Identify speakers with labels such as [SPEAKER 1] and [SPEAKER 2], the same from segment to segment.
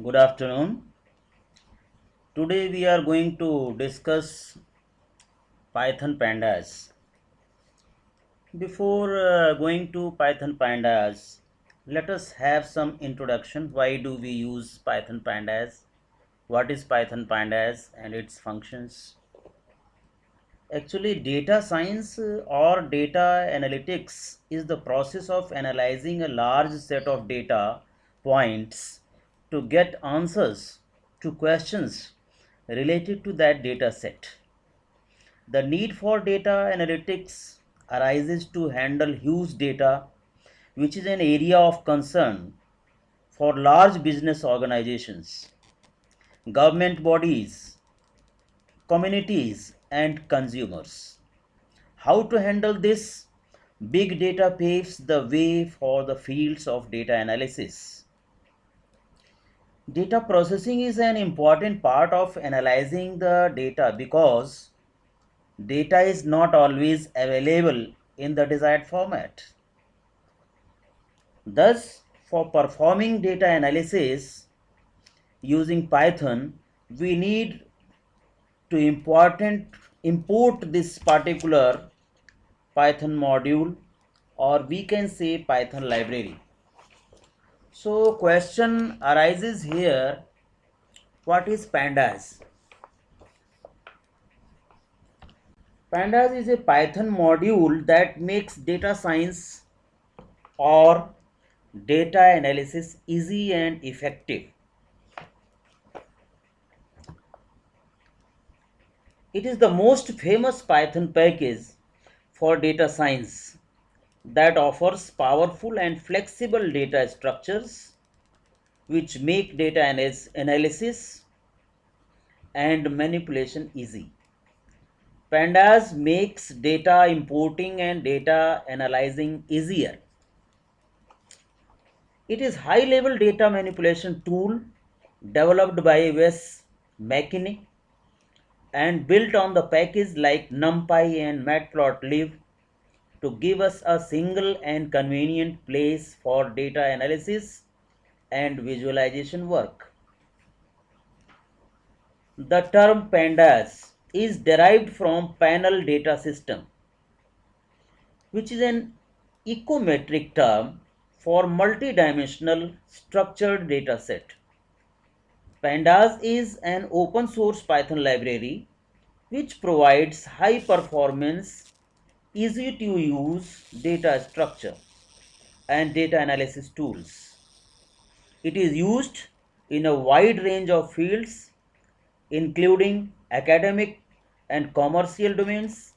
[SPEAKER 1] Good afternoon. Today we are going to discuss Python pandas. Before going to Python pandas, let us have some introduction. Why do we use Python pandas? What is Python pandas and its functions? Actually, data science or data analytics is the process of analyzing a large set of data points to get answers to questions related to that data set. The need for data analytics arises to handle huge data, which is an area of concern for large business organizations, government bodies, communities, and consumers. How to handle this? Big data paves the way for the fields of data analysis. Data processing is an important part of analyzing the data because data is not always available in the desired format. Thus, for performing data analysis using Python, we need to import this particular Python module, or we can say Python library. So question arises here, what is pandas? Pandas is a Python module that makes data science or data analysis easy and effective. It is the most famous Python package for data science that offers powerful and flexible data structures which make data analysis and manipulation easy. Pandas makes data importing and data analyzing easier. It is high-level data manipulation tool developed by Wes McKinney and built on the package like NumPy and Matplotlib to give us a single and convenient place for data analysis and visualization work. The term pandas is derived from panel data system, which is an ecometric term for multidimensional structured data set. Pandas is an open source Python library which provides high performance, easy to use data structure and data analysis tools. It is used in a wide range of fields, including academic and commercial domains,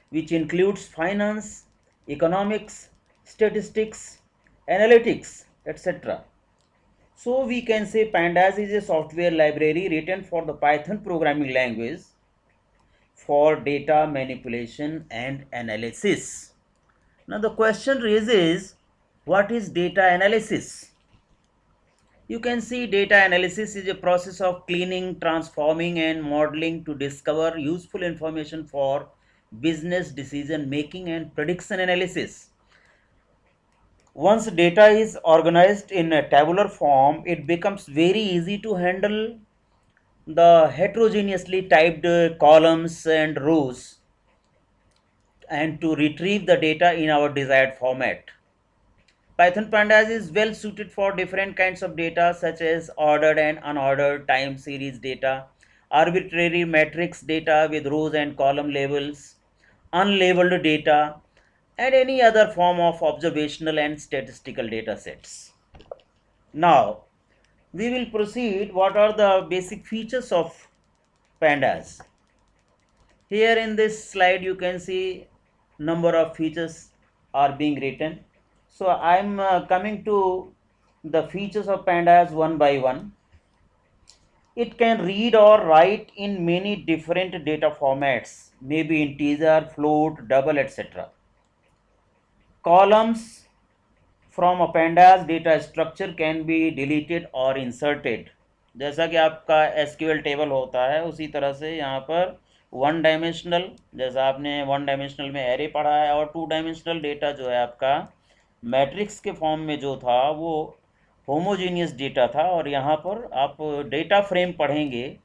[SPEAKER 1] which includes finance, economics, statistics, analytics, etc. So we can say Pandas is a software library written for the Python programming language for data manipulation and analysis. Now the question raises, what is data analysis? You can see data analysis is a process of cleaning, transforming and modeling to discover useful information for business decision making and prediction analysis. Once data is organized in a tabular form, it becomes very easy to handle the heterogeneously typed columns and rows and to retrieve the data in our desired format. Python pandas is well suited for different kinds of data such as ordered and unordered time series data, arbitrary matrix data with rows and column labels, unlabeled data, and any other form of observational and statistical data sets. Now, we will proceed what are the basic features of pandas. Here in this slide you can see number of features are being written. So I am coming to the features of pandas one by one. It can read or write in many different data formats, maybe integer, float, double, etc. Columns from a pandas data structure can be deleted or inserted. जैसा कि आपका SQL table होता है उसी तरह से यहाँ पर वन डायमेंशनल, जैसा आपने वन डायमेंशनल में एरे पढ़ा है, और टू डायमेंशनल डेटा जो है आपका मैट्रिक्स के फॉर्म में जो था वो होमोजीनियस डेटा था, और यहाँ पर आप डेटा फ्रेम पढ़ेंगे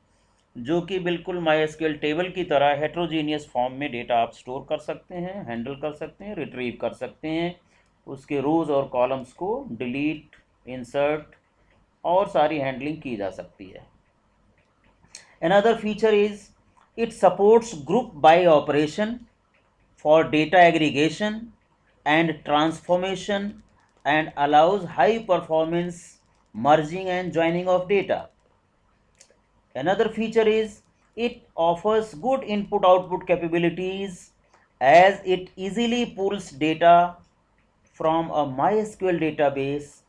[SPEAKER 1] जो कि बिल्कुल माईएसक्यूएल टेबल की तरह हेट्रोजीनियस फॉर्म में डेटा आप स्टोर कर सकते हैं, हैंडल कर सकते हैं, रिट्रीव कर सकते हैं, उसके रोज और कॉलम्स को डिलीट, इंसर्ट और सारी हैंडलिंग की जा सकती है। Another feature is it supports group by operation for data aggregation and transformation and allows high performance merging and joining of data. Another feature is it offers good input output capabilities as it easily pulls data from a MySQL database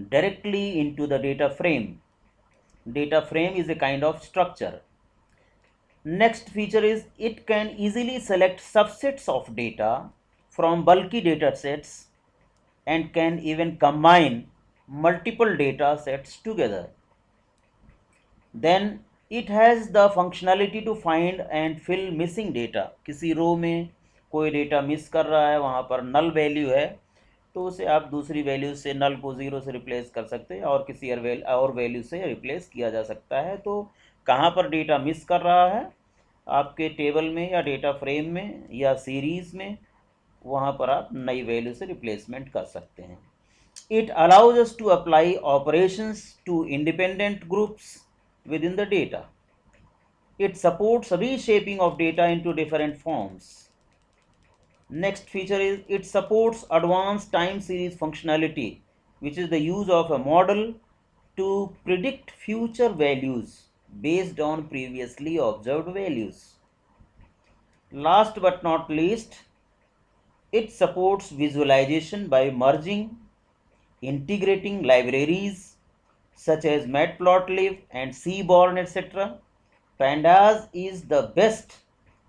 [SPEAKER 1] directly into the data frame. Data frame is a kind of structure. Next feature is it can easily select subsets of data from bulky data sets and can even combine multiple data sets together. Then it has the functionality to find and fill missing data. किसी रो में कोई data miss कर रहा है, वहाँ पर null value है, तो उसे आप दूसरी वैल्यू से, नल को ज़ीरो से रिप्लेस कर सकते हैं और किसी और वैल्यू से रिप्लेस किया जा सकता है। तो कहाँ पर डेटा मिस कर रहा है, आपके टेबल में या डेटा फ्रेम में या सीरीज़ में, वहाँ पर आप नई वैल्यू से रिप्लेसमेंट कर सकते हैं। It allows us to apply operations to independent groups within the data. It supports reshaping of data into different forms. Next feature is it supports advanced time series functionality, which is the use of a model to predict future values based on previously observed values. Last but not least, it supports visualization by merging, integrating libraries such as Matplotlib and Seaborn, etc. Pandas is the best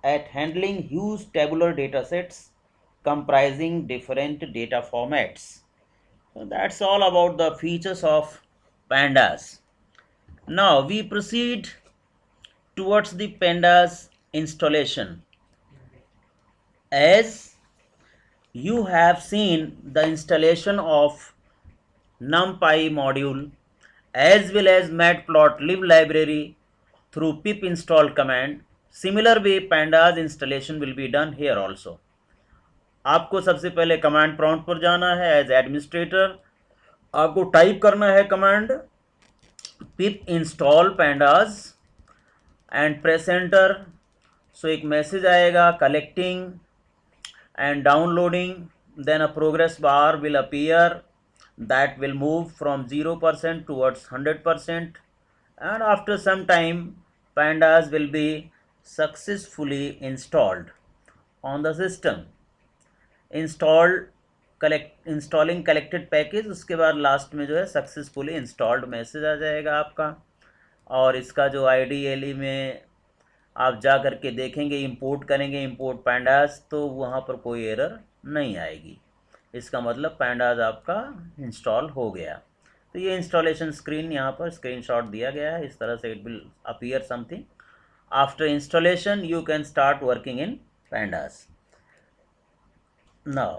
[SPEAKER 1] at handling huge tabular datasets comprising different data formats. So that's all about the features of Pandas. Now we proceed towards the Pandas installation. As you have seen the installation of NumPy module as well as Matplotlib library through pip install command, similar way Pandas installation will be done here also. आपको सबसे पहले command prompt पर जाना है। As administrator आपको type करना है command pip install pandas and press enter. So एक मैसेज आएगा collecting and downloading, then a progress bar will appear that will move from 0% towards 100%, and after some time pandas will be successfully installed on the system. Installing collected package, उसके बाद last में जो है successfully installed message आ जाएगा आपका। और इसका जो IDLE में आप जा करके देखेंगे, इंपोर्ट करेंगे इंपोर्ट पैंडास, तो वहाँ पर कोई एरर नहीं आएगी। इसका मतलब पैंडास आपका इंस्टॉल हो गया। तो ये इंस्टॉलेशन स्क्रीन यहाँ पर स्क्रीनशॉट दिया गया है, इस तरह से it will appear something. After installation you can start working in pandas. Now,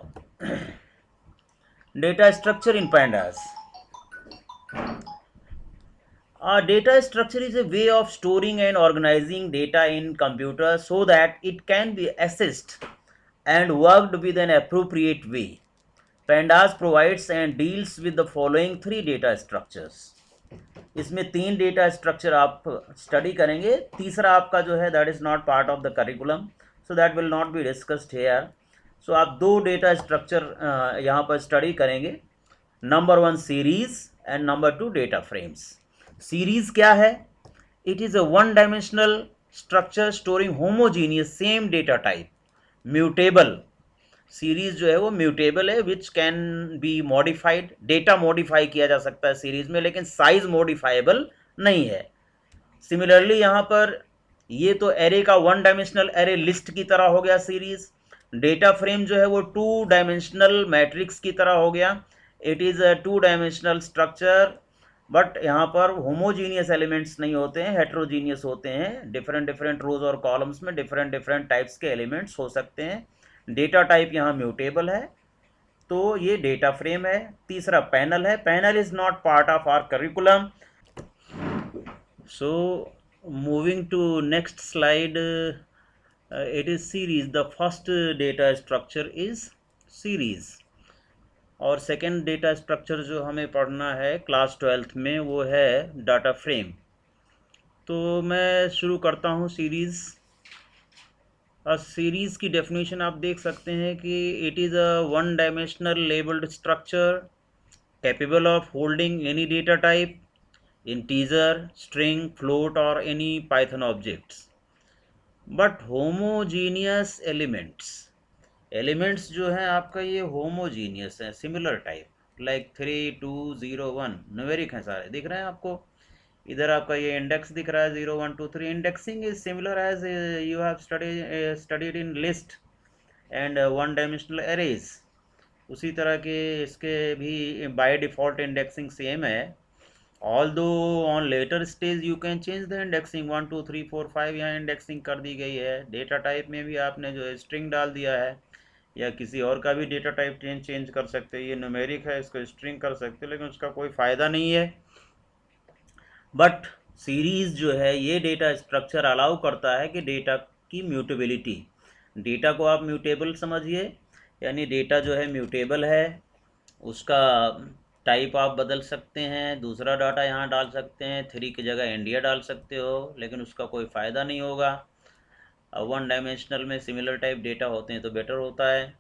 [SPEAKER 1] data structure in pandas. Data structure is a way of storing and organizing data in computer so that it can be accessed and worked with an appropriate way. Pandas provides and deals with the following three data structures. इसमें तीन data structure आप study करेंगे, तीसरा आपका जो है that is not part of the curriculum, so that will not be discussed here. So आप दो डेटा स्ट्रक्चर यहाँ पर स्टडी करेंगे, number 1 series and number 2 data frames. Series क्या है? It is a one dimensional structure storing homogeneous same data type, mutable. Series जो है वो म्यूटेबल है, which can be modified, data modify किया जा सकता है सीरीज में, लेकिन साइज मॉडिफाइबल नहीं है। सिमिलरली यहाँ पर ये तो एरे का वन डायमेंशनल एरे लिस्ट की तरह हो गया सीरीज। डेटा फ्रेम जो है वो 2 डायमेंशनल मैट्रिक्स की तरह हो गया। It is a 2 dimensional structure, but यहाँ पर होमोजीनियस एलिमेंट्स नहीं होते हैं, हेट्रोजीनियस होते हैं। डिफरेंट रोज और कॉलम्स में डिफरेंट टाइप्स के एलिमेंट्स हो सकते हैं। डेटा टाइप यहाँ म्यूटेबल है। तो ये डेटा फ्रेम है। तीसरा पैनल है। Panel is not part of our curriculum. So moving to next slide, it is series. The first data structure is series और सेकेंड डेटा स्ट्रक्चर जो हमें पढ़ना है क्लास 12th में वो है डाटा फ्रेम। तो मैं शुरू करता हूँ सीरीज़। सीरीज़ की डेफिनेशन आप देख सकते हैं कि it is a one dimensional labelled structure capable of holding any data type integer, string, float or any Python objects, but homogeneous elements जो है आपका ये homogeneous है, similar type like 3 2 0 1 न्यूमेरिक हैं सारे, दिख रहे हैं आपको। इधर आपका ये इंडेक्स दिख रहा है 0 1 2 3। Indexing is similar as you have studied in list and one dimensional arrays. उसी तरह के इसके भी बाय डिफ़ॉल्ट इंडेक्सिंग सेम है। Although on later stage you can change the indexing 1 2 3 4 5 यहाँ इंडेक्सिंग कर दी गई है। डेटा टाइप में भी आपने जो है स्ट्रिंग डाल दिया है या किसी और का भी डेटा टाइप चेंज कर सकते हैं। ये न्यूमेरिक है, इसको स्ट्रिंग कर सकते हैं, लेकिन उसका कोई फ़ायदा नहीं है। बट सीरीज़ जो है ये डेटा स्ट्रक्चर अलाउ करता है कि डेटा की म्यूटेबिलिटी, डेटा को आप म्यूटेबल समझिए, यानी डेटा जो है म्यूटेबल है, उसका टाइप आप बदल सकते हैं, दूसरा डाटा यहाँ डाल सकते हैं, 3 की जगह इंडिया डाल सकते हो, लेकिन उसका कोई फ़ायदा नहीं होगा। वन डायमेंशनल में सिमिलर टाइप डेटा होते हैं तो बेटर होता है।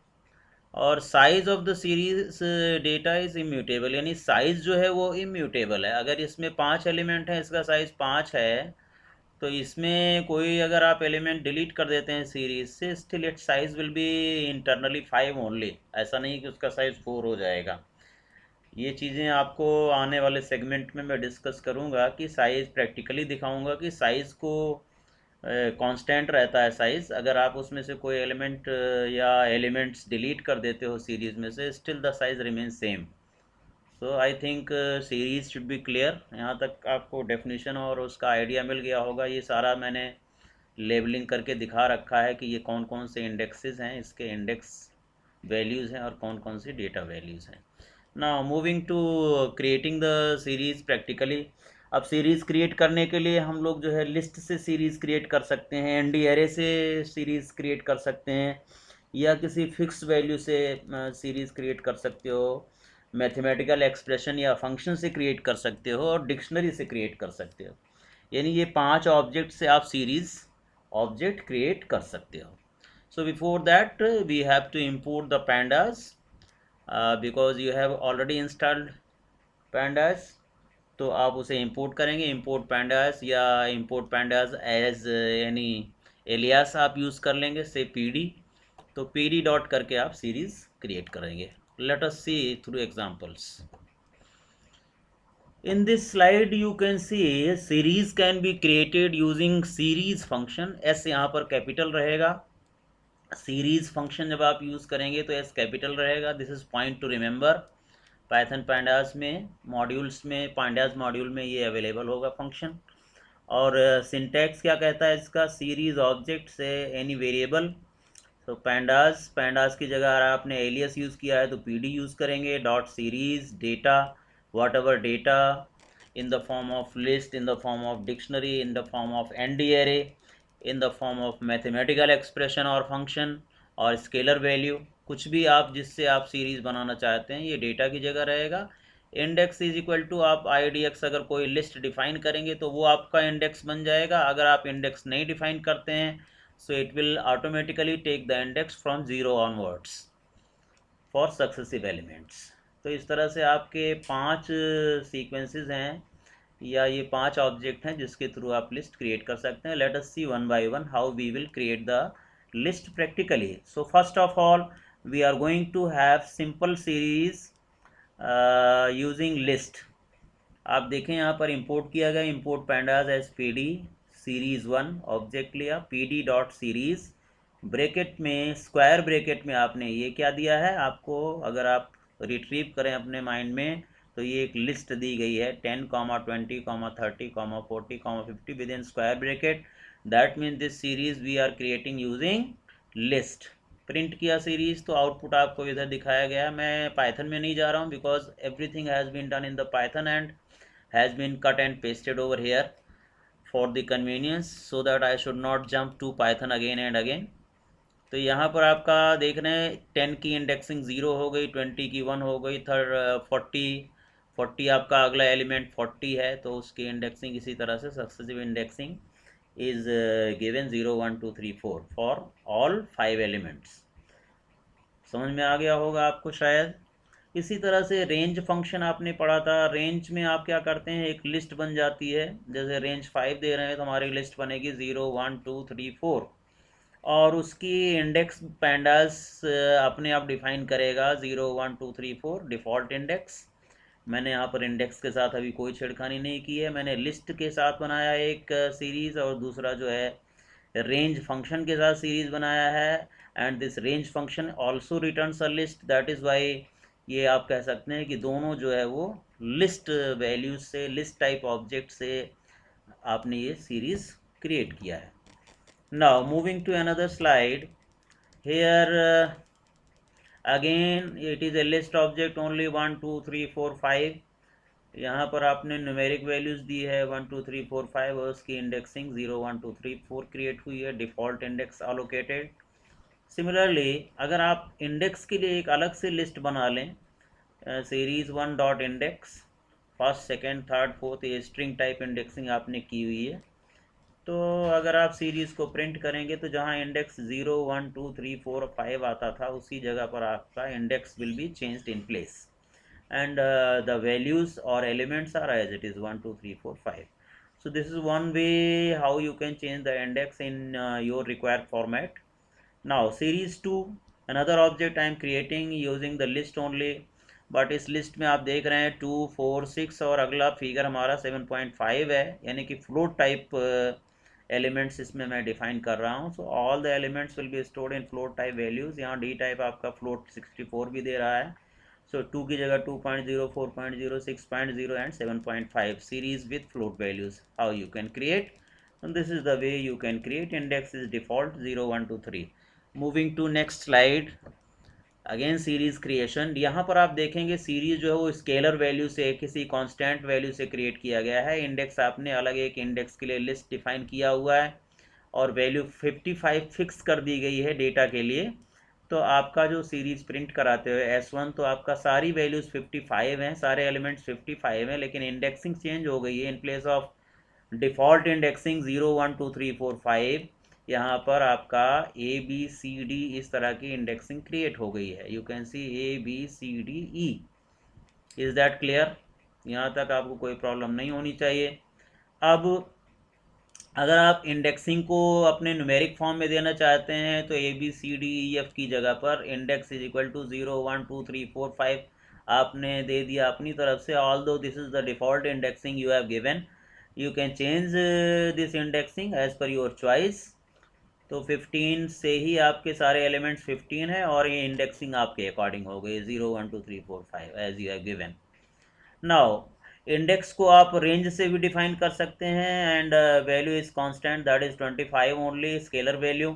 [SPEAKER 1] और size of the series data is immutable, यानी साइज़ जो है वो इम्यूटेबल है। अगर इसमें 5 एलिमेंट हैं, इसका साइज़ 5 है, तो इसमें कोई अगर आप एलिमेंट डिलीट कर देते हैं सीरीज से, still it size will be internally 5 only. ऐसा नहीं कि उसका साइज़ 4 हो जाएगा। ये चीज़ें आपको आने वाले सेगमेंट में मैं डिस्कस करूँगा कि साइज़ प्रैक्टिकली दिखाऊँगा कि साइज़ को कांस्टेंट रहता है साइज़। अगर आप उसमें से कोई एलिमेंट या एलिमेंट्स डिलीट कर देते हो सीरीज़ में से, still the size remain same. So I think series should be clear. यहाँ तक आपको डेफिनेशन और उसका आइडिया मिल गया होगा। ये सारा मैंने लेबलिंग करके दिखा रखा है कि ये कौन कौन से इंडेक्सेस हैं, इसके इंडेक्स वैल्यूज़ हैं और कौन कौन सी डेटा वैल्यूज़ हैं। Now moving to creating the series practically. अब सीरीज़ क्रिएट करने के लिए हम लोग जो है लिस्ट से सीरीज़ क्रिएट कर सकते हैं, एनडी एरे से सीरीज़ क्रिएट कर सकते हैं, या किसी फिक्स वैल्यू से सीरीज़ क्रिएट कर सकते हो, मैथमेटिकल एक्सप्रेशन या फंक्शन से क्रिएट कर सकते हो, और डिक्शनरी से क्रिएट कर सकते हो। यानी ये 5 ऑब्जेक्ट से आप सीरीज़ ऑब्जेक्ट क्रिएट कर सकते हो। So before that we have to import the pandas because you have already installed pandas, तो आप उसे इंपोर्ट करेंगे। इंपोर्ट पैंडास या इंपोर्ट पैंडास एज यानी एलियास आप यूज़ कर लेंगे से पीडी। तो पीडी डॉट करके आप सीरीज़ क्रिएट करेंगे। Let us see through examples. In this slide you can see series can be created using series function। s यहाँ पर कैपिटल रहेगा। सीरीज फंक्शन जब आप यूज़ करेंगे तो एस कैपिटल रहेगा। This is point two remember. Python pandas में modules में, पांडास मॉड्यूल में ये अवेलेबल होगा फंक्शन। और सिंटैक्स क्या कहता है इसका, सीरीज ऑब्जेक्ट से एनी वेरिएबल। तो पैंडास की जगह अगर आपने एलियस यूज़ किया है तो पीडी यूज़ करेंगे। Dot series data, whatever data in the form of list, in the form of dictionary, in the form of ND array, in the form of mathematical expression और function और scalar value, कुछ भी आप जिससे आप series बनाना चाहते हैं ये डेटा की जगह रहेगा। इंडेक्स इज इक्वल टू आप IDX, अगर कोई लिस्ट डिफाइन करेंगे तो वो आपका इंडेक्स बन जाएगा। अगर आप इंडेक्स नहीं डिफाइन करते हैं so it will automatically take the index from 0 onwards for successive elements. तो इस तरह से आपके 5 सीक्वेंसेस हैं या ये 5 ऑब्जेक्ट हैं जिसके थ्रू आप लिस्ट क्रिएट कर सकते हैं। Let us see one by one how we will create the list practically. So first of all we are going to have simple series using list. आप देखें यहाँ पर इंपोर्ट किया गया, import pandas as PD series 1 object लिया, PD dot series bracket में, square bracket में आपने ये क्या दिया है, आपको अगर आप रिट्रीव करें अपने माइंड में तो ये एक लिस्ट दी गई है 10, 20, 30, 40, 50 within square bracket. That means this series we are creating using list. Print किया सीरीज़, तो आउटपुट आपको इधर दिखाया गया। मैं पाइथन में नहीं जा रहा हूँ because everything has been done in the Python and has been cut and pasted over here for the convenience, so that I should not jump to Python again and again. तो यहाँ पर आपका देख रहे हैं 10 की इंडेक्सिंग 0 हो गई, 20 की 1 हो गई, 40 आपका अगला एलिमेंट 40 है, तो उसकी इंडेक्सिंग इसी तरह से successive indexing is given 0 1 2 3 4 for all 5 elements. समझ में आ गया होगा आपको शायद। इसी तरह से रेंज फंक्शन आपने पढ़ा था। रेंज में आप क्या करते हैं, एक लिस्ट बन जाती है। जैसे रेंज 5 दे रहे हैं तो हमारी लिस्ट बनेगी 0 1 2 3 4, और उसकी इंडेक्स पैंडास अपने आप डिफाइन करेगा 0 1 2 3 4 डिफ़ॉल्ट इंडेक्स। मैंने यहाँ पर इंडेक्स के साथ अभी कोई छेड़खानी नहीं की है, मैंने लिस्ट के साथ बनाया एक सीरीज़, और दूसरा जो है रेंज फंक्शन के साथ सीरीज़ बनाया है। And this range function also returns a list, that is why ये आप कह सकते हैं कि दोनों जो है वो लिस्ट वैल्यूज से, लिस्ट टाइप ऑब्जेक्ट से आपने ये सीरीज़ क्रिएट किया है। Now moving to another slide, here again it is a list object only 1 2 3 4 5। यहाँ पर आपने न्यूमेरिक वैल्यूज़ दी है 1 2 3 4 5, और उसकी इंडेक्सिंग 0 1 2 3 4 क्रिएट हुई है, डिफ़ॉल्ट इंडेक्स अलोकेटेड। सिमिलरली अगर आप इंडेक्स के लिए एक अलग से लिस्ट बना लें, series 1 dot index, first second third fourth, ये स्ट्रिंग टाइप इंडेक्सिंग आपने की हुई है, तो अगर आप सीरीज़ को प्रिंट करेंगे तो जहाँ इंडेक्स 0 1 2 3 4 5 आता था, उसी जगह पर आपका index will be changed in place, and the values or elements are as it is 1 2 3 4 5. So this is one way how you can change the index in your required format. Now series 2, another object I am creating using the list only, but इस list में आप देख रहे हैं 2 4 6 और अगला figure हमारा 7.5 है, यानी कि फ्लोट टाइप एलिमेंट्स इसमें मैं डिफाइन कर रहा हूँ। So all the elements will be stored in float type values. यहाँ डी टाइप आपका फ्लोट 64 भी दे रहा है, so 2 की जगह 2.0 4.0 6.0 and 7.5 series with float values, how you can create, and this is the way you can create। index is default 0 1 2 3। moving to next slide, again series creation. यहाँ पर आप देखेंगे सीरीज़ जो है वो स्केलर वैल्यू से, किसी कांस्टेंट वैल्यू से क्रिएट किया गया है। इंडेक्स आपने अलग एक इंडेक्स के लिए लिस्ट डिफाइन किया हुआ है, और वैल्यू 55 फिक्स कर दी गई है डेटा के लिए। तो आपका जो सीरीज़ प्रिंट कराते हुए S1, तो आपका सारी वैल्यूज़ 55 हैं, सारे एलिमेंट्स 55 हैं, लेकिन इंडेक्सिंग चेंज हो गई है। In place of default indexing 0 1 2 3 4 5, यहाँ पर आपका ABCD इस तरह की इंडेक्सिंग क्रिएट हो गई है। You can C ABCDE। Is that clear? यहाँ तक आपको कोई प्रॉब्लम नहीं होनी चाहिए। अब अगर आप इंडेक्सिंग को अपने न्यूमेरिक फॉर्म में देना चाहते हैं तो ABCDEF की जगह पर इंडेक्स इज इक्वल टू 0 1 2 3 4 5 आपने दे दिया अपनी तरफ से। Although this is the default indexing you have given, you can change this indexing as per your choice. तो 15 से ही आपके सारे एलिमेंट्स 15 है, और ये इंडेक्सिंग आपके अकॉर्डिंग हो गई 0 1 2 3 4 5 as you have given. Now index को आप रेंज से भी डिफाइन कर सकते हैं, and value is constant, that is 25 only, scalar value.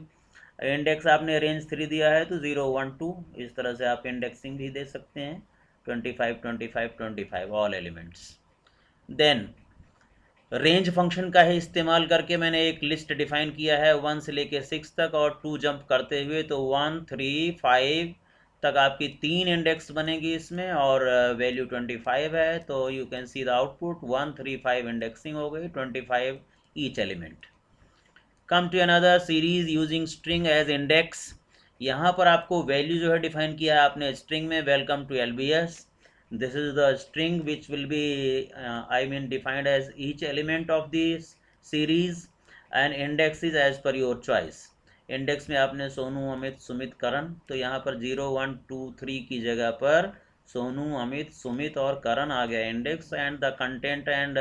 [SPEAKER 1] Index आपने रेंज 3 दिया है तो 0 1 2 इस तरह से आप इंडेक्सिंग भी दे सकते हैं, 25 25 25 all elements. Then range function का ही इस्तेमाल करके मैंने एक लिस्ट डिफाइन किया है 1 से लेके 6 तक, और 2 जंप करते हुए तो 1 3 5 तक आपकी 3 इंडेक्स बनेगी इसमें, और वैल्यू 25 है। तो you can see the output 1 3 5 indexing हो गई, 25 each element. Come to another series using string as index. यहाँ पर आपको वैल्यू जो है डिफाइन किया है आपने स्ट्रिंग में, welcome to LBS। this is the string which will be defined as each element of this series, and index is as per your choice। Index में आपने सोनू अमित सुमित करण, तो यहाँ पर 0 1 2 3 की जगह पर सोनू अमित सुमित और करण आ गया index, and the content and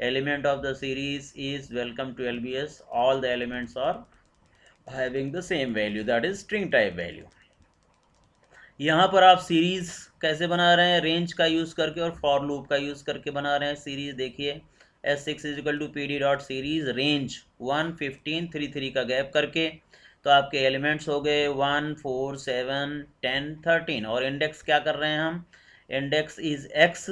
[SPEAKER 1] element of the series is welcome to LBS, all the elements are having the same value, that is string type value। यहाँ पर आप सीरीज़ कैसे बना रहे हैं, रेंज का यूज़ करके और फॉर लूप का यूज़ करके बना रहे हैं सीरीज़। देखिए S6 is equal to PD dot series range 1 15 3 3 का गैप करके, तो आपके एलिमेंट्स हो गए 1 4 7 10 13 और इंडेक्स क्या कर रहे हैं हम, इंडेक्स इज एक्स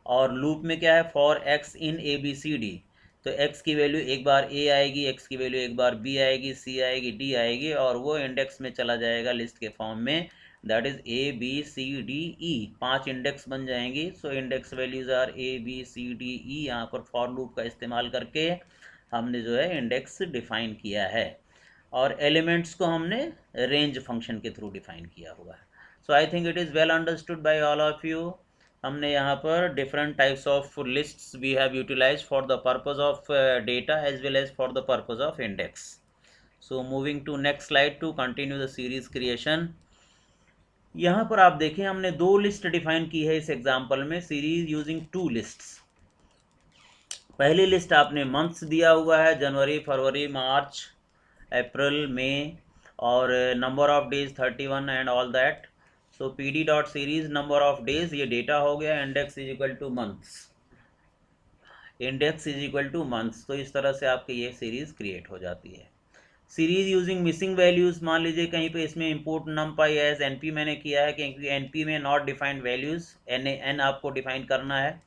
[SPEAKER 1] और लूप में क्या है for X in A B C D. तो एक्स की वैल्यू एक बार ए आएगी, एक्स की वैल्यू एक बार बी आएगी, सी आएगी, डी आएगी और वो इंडेक्स में चला जाएगा लिस्ट के फॉर्म में, that is A B C D E, 5 index बन जाएंगी। So index values are A B C D E. यहाँ पर फॉर लूप का इस्तेमाल करके हमने जो है इंडेक्स डिफाइन किया है और एलिमेंट्स को हमने रेंज फंक्शन के थ्रू डिफाइन किया हुआ है। So I think it is well understood by all of you. हमने यहाँ पर different types of lists we have utilised for the purpose of data as well as for the purpose of index. So moving to next slide to continue the series creation. यहाँ पर आप देखें हमने 2 list define की है इस example में, series using 2 lists. पहली लिस्ट आपने मंथ्स दिया हुआ है, जनवरी, फरवरी, मार्च, अप्रैल, मई और number of days 31 and all that. So P D dot series number of days ये डेटा हो गया, index is equal two months, index is equal two months. तो इस तरह से आपकी ये सीरीज क्रिएट हो जाती है। सीरीज यूजिंग मिसिंग वैल्यूज़, मान लीजिए कहीं पे इसमें इंपोर्ट नमपाई एज एनपी मैंने किया है क्योंकि एनपी में नॉट डिफाइंड वैल्यूज़, एन आपको डिफाइन करना है।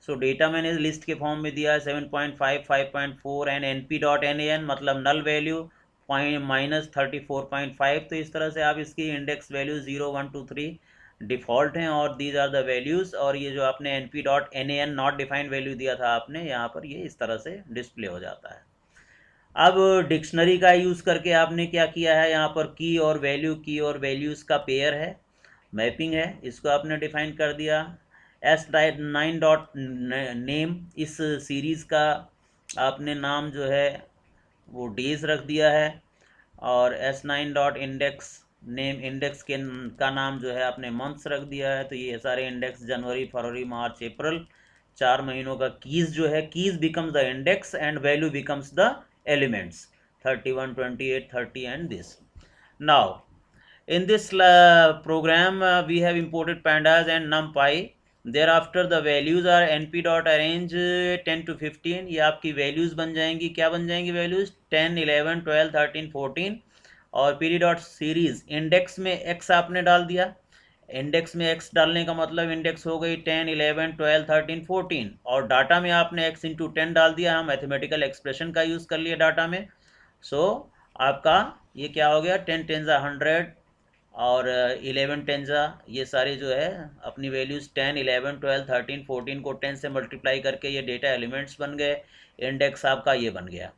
[SPEAKER 1] सो डेटा मैंने लिस्ट के फॉर्म में दिया है 7.5 5.4 and NP dot N A N मतलब नल वैल्यू -34.5। तो इस तरह से आप इसकी इंडेक्स वैल्यू 0 1 2 3 डिफ़ॉल्ट हैं और दीज आर द वैल्यूज़, और ये जो आपने N P dot N A N not defined value दिया था आपने, यहाँ पर ये इस तरह से डिस्प्ले हो जाता है। अब डिक्शनरी का यूज़ करके आपने क्या किया है, यहाँ पर की और वैल्यूज़ का पेयर है, मैपिंग है, इसको आपने डिफाइन कर दिया। S9 डॉट नेम, इस सीरीज़ का आपने नाम जो है वो डेज रख दिया है और S9 dot index name, index के का नाम जो है आपने मंथ्स रख दिया है। तो ये सारे इंडेक्स जनवरी, फरवरी, मार्च, अप्रैल, 4 महीनों का कीज़ जो है, keys becomes the index and value becomes the elements 31 28 30 and this. Now in this program we have imported pandas and numpy. Thereafter the values are np dot arrange 10 to 15, ये आपकी values बन जाएंगी। क्या बन जाएंगी values, 10 11 12 13 14 और PD dot series index में x आपने डाल दिया। इंडेक्स में x डालने का मतलब इंडेक्स हो गई 10 11 12 13 14 और डाटा में आपने x इंटू 10 डाल दिया। हम मैथमेटिकल एक्सप्रेशन का यूज़ कर लिया डाटा में। सो आपका ये क्या हो गया, 10 10 100 और 11 10 ये सारे जो है अपनी वैल्यूज़ 10 11 12 13 14 को 10 से मल्टीप्लाई करके ये डेटा एलिमेंट्स बन गए, इंडेक्स आपका ये बन गया।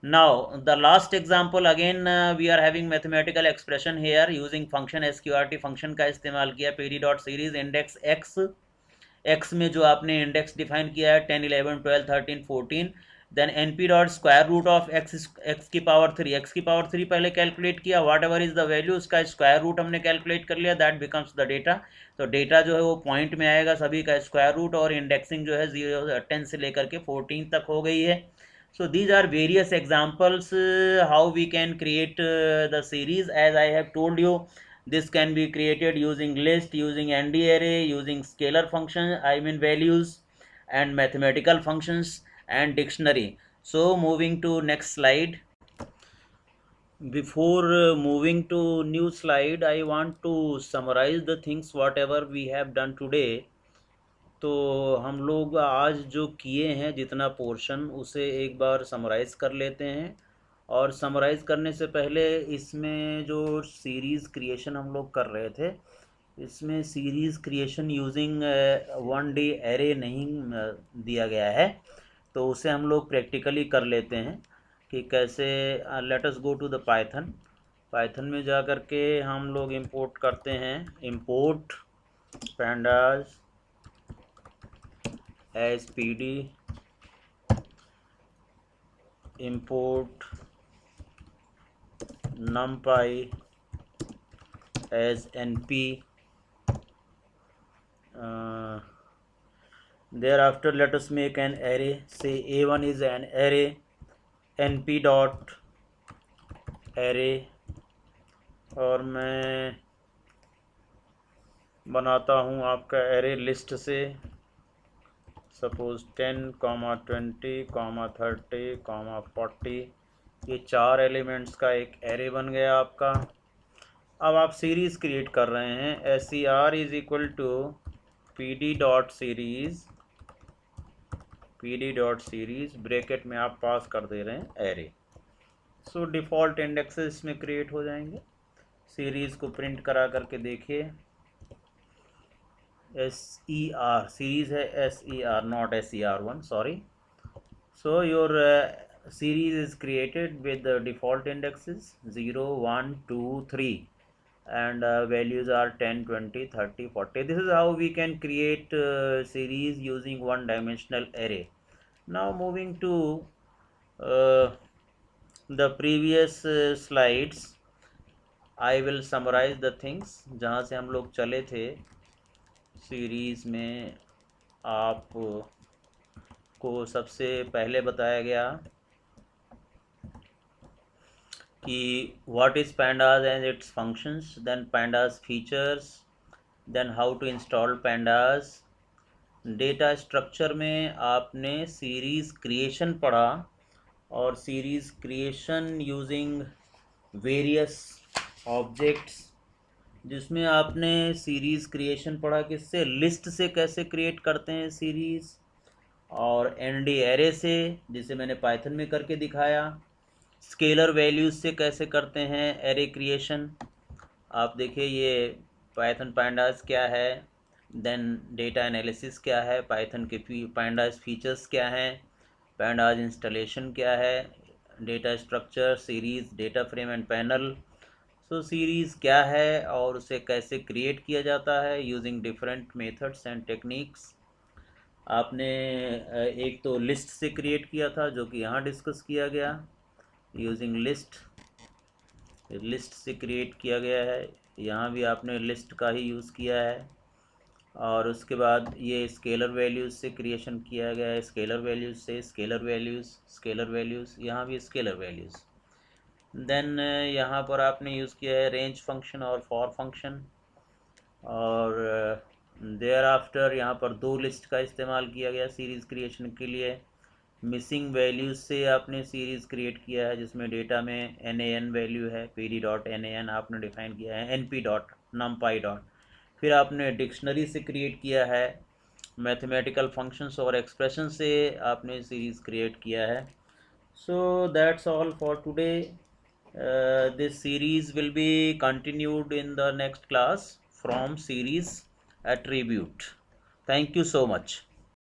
[SPEAKER 1] Now the last example again we are having mathematical expression here using function sqrt function का इस्तेमाल किया, pd dot series index x में जो आपने इंडेक्स डिफाइन किया है 10 11 12 13 14, then np dot square root of x की पावर 3, x की पावर 3 पहले कैलकुलेट किया, whatever is the value उसका स्क्वायर रूट हमने कैलकुलेट कर लिया, दैट बिकम्स द डेटा। तो डेटा जो है वो पॉइंट में आएगा सभी का स्क्वायर रूट और इंडेक्सिंग जो है 10 से लेकर के 14 तक हो गई है। So these are various examples how we can create the series. As I have told you, this can be created using list, using ND array, using scalar function, I mean values, and mathematical functions and dictionary. So moving to next slide. Before moving to new slide, I want to summarize the things whatever we have done today. तो हम लोग आज जो किए हैं जितना portion, उसे एक बार समराइज़ कर लेते हैं। और समराइज़ करने से पहले इसमें जो सीरीज़ क्रिएशन हम लोग कर रहे थे, इसमें series creation using 1 day array नहीं दिया गया है, तो उसे हम लोग प्रैक्टिकली कर लेते हैं कि कैसे। Let us go to the Python में जा कर के हम लोग इंपोर्ट करते हैं, import pandas as pd, import numpy as np, thereafter let us make an array, say a1 is an array, np dot array, और मैं बनाता हूँ आपका array लिस्ट से, सपोज 10, 20, 30, 40, ये 4 एलिमेंट्स का एक एरे बन गया आपका। अब आप सीरीज क्रिएट कर रहे हैं, S C R is equal to P D dot series bracket में आप पास कर दे रहे हैं एरे। सो डिफ़ॉल्ट इंडेक्सेस इसमें क्रिएट हो जाएंगे। सीरीज़ को प्रिंट करा करके देखिए, एस ई आर सीरीज़ है, S E R not S E R one, sorry. So your series is created with the default indexes 0, 1, 2, 3, and values are 10, 20, 30, 40. This is how we can create series using one dimensional array. Now moving to uh, the previous slides, I will summarize the things जहाँ से हम लोग चले थे series में। आप को सबसे पहले बताया गया कि what is pandas and its functions, then pandas features, then how to install pandas। Data structure में आपने सीरीज़ क्रिएशन पढ़ा, और series creation using various objects, जिसमें आपने सीरीज़ क्रिएशन पढ़ा किससे, लिस्ट से कैसे क्रिएट करते हैं सीरीज़, और एनडी एरे से, जिसे मैंने पाइथन में करके दिखाया। स्केलर वैल्यूज़ से कैसे करते हैं एरे क्रिएशन। आप देखिए ये पाइथन पैंडास क्या है, देन डेटा एनालिसिस क्या है, पाइथन के पैंडास फीचर्स क्या हैं, पैंडास इंस्टॉलेशन क्या है, data structure, series, data frame and panel. So series क्या है और उसे कैसे क्रिएट किया जाता है using different methods and techniques. आपने एक तो लिस्ट से क्रिएट किया था, जो कि यहाँ डिस्कस किया गया, यूजिंग लिस्ट से क्रिएट किया गया है। यहाँ भी आपने लिस्ट का ही यूज़ किया है। और उसके बाद ये स्केलर वैल्यूज़ से क्रिएशन किया गया है, स्केलर वैल्यूज़ से, स्केलर वैल्यूज़, यहाँ भी स्केलर वैल्यूज़। देन यहाँ पर आपने यूज़ किया है रेंज फंक्शन और फॉर फंक्शन। और देयर आफ्टर यहाँ पर 2 लिस्ट का इस्तेमाल किया गया सीरीज़ क्रिएशन के लिए। मिसिंग वैल्यूज़ से आपने सीरीज़ क्रिएट किया है, जिसमें डेटा में NaN वैल्यू है, pd.nan आपने डिफाइन किया है, np डॉट numpy डॉट। फिर आपने डिक्शनरी से क्रिएट किया है, मैथमेटिकल फंक्शंस और एक्सप्रेशन से आपने सीरीज़ क्रिएट किया है। So that's all for today. This series will be continued in the next class from series attribute. Thank you so much.